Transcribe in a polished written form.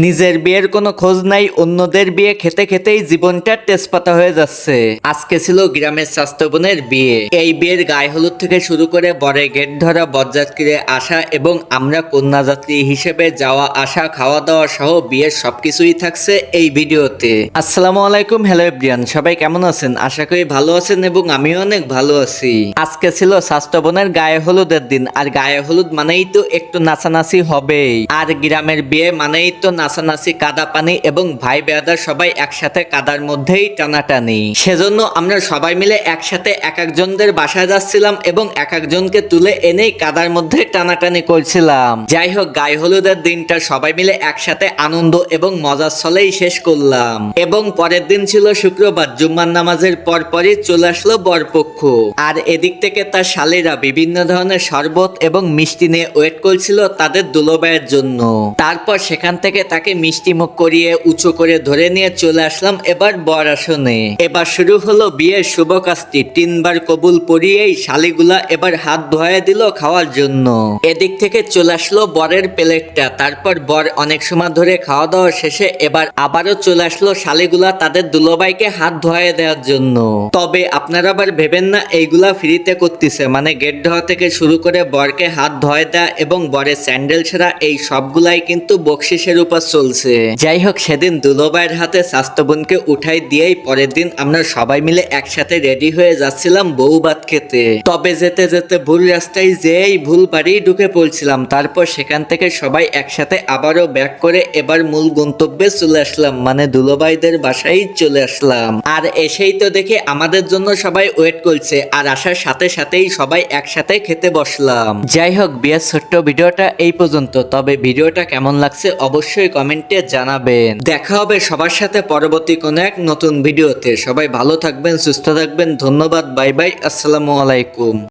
নিজের বিয়ের কোনো খোঁজ নাই, অন্যদের বিয়ে খেতে খেতেই জীবনটা তেজপাতা হয়ে যাচ্ছে। আজকে ছিল গ্রামের স্বাস্থ্য বোনের বিয়ে। এই বিয়ের গায়ে হলুদ থেকে শুরু করে বরের গেট ধরা, বরযাত্রীরে আসা এবং আমরা কন্যাযাত্রী হিসেবে যাওয়া আসা, খাওয়া দাওয়া সহ বিয়ের সবকিছুই থাকছে এই ভিডিওতে। আসসালামু আলাইকুম, হ্যালো এভরিওয়ান, সবাই কেমন আছেন? আশা করি ভালো আছেন এবং আমিও অনেক ভালো আছি। আজকে ছিল স্বাস্থ্য বোনের গায়ে হলুদের দিন, আর গায়ে হলুদ মানেই তো একটু নাচানাচি হবেই। আর গ্রামের বিয়ে মানেই তো নাচানাচি, কাদা পানি এবং ভাই বেয়াদার সবাই একসাথে কাদার মধ্যেই টানাটানি। সেজন্য আমরা সবাই মিলে একসাথে এক একজনদের বাসায় যাচ্ছিলাম এবং এক একজনকে তুলে এনেই কাদার মধ্যে টানাটানি করছিলাম। যাই হোক, গায়ে হলুদের দিনটা সবাই মিলে একসাথে আনন্দ এবং মজার ছলেই শেষ করলাম। এবং পরের দিন ছিল শুক্রবার, জুম্মার নামাজের পরপরই চলে আসলো বরপক্ষ। আর এদিক থেকে তার শালীরা বিভিন্ন ধরনের শরবত এবং মিষ্টি নিয়ে ওয়েট করছিল তাদের দুলোবাইয়ের জন্য। তারপর সেখান থেকে তাকে মিষ্টি মুখ করিয়ে উঁচু করে ধরে নিয়ে চলে আসলাম এবার বর আসনে। এবার শুরু হলো বিয়ের শুভ কাজটি। 3 বার কবুল পড়িয়েই শালীগুলা এবার হাত ধোয়া দিল খাওয়ার জন্য। এদিক থেকে চলে আসলো বরের প্লেটটা। তারপর বর অনেক সময় ধরে খাওয়া দাওয়া শেষে এবার আবারও চলে আসলো শালীগুলা তাদের দুলোবাইকে হাত ধোয়া দেওয়ার জন্য। তবে আপনারা আবার ভেবেন না এইগুলা ফ্রিতে করতেছে, মানে গেট ধোয়া থেকে শুরু করে বরকে হাত ধোয়া দেওয়া এবং বরের স্যান্ডেল ছাড়া এই সবগুলাই কিন্তু বকশিসের উপর চলছে। যাই হোক, সেদিন দুলোবাইয়ের হাতে স্বাস্থ্য বোনকে উঠাই দিয়েই পরের দিন আমরা সবাই মিলে একসাথে রেডি হয়ে যাচ্ছিলাম বউ ভাত খেতে। তবে যেতে যেতে ভুল রাস্তায় যেই ভুল বাড়ি ঢুকে পড়ছিলাম। তারপর সেখান থেকে সবাই একসাথে আবারও ব্যাক করে এবার মূল গন্তব্যে চলে আসলাম, মানে দুলোবাইদের বাসায় চলে আসলাম। আর এসেই তো দেখে আমাদের জন্য সবাই ওয়েট করছে, আর আসার সাথে সাথেই সবাই একসাথে খেতে বসলাম। যাই হোক, বিয়ের ছোট্ট ভিডিওটা এই পর্যন্ত। তবে ভিডিওটা কেমন লাগছে অবশ্যই কমেন্টে জানাবেন। দেখা হবে সবার সাথে পরবর্তী কোনো এক নতুন ভিডিওতে। সবাই ভালো থাকবেন, সুস্থ থাকবেন। ধন্যবাদ, বাই বাই, আসসালামু আলাইকুম।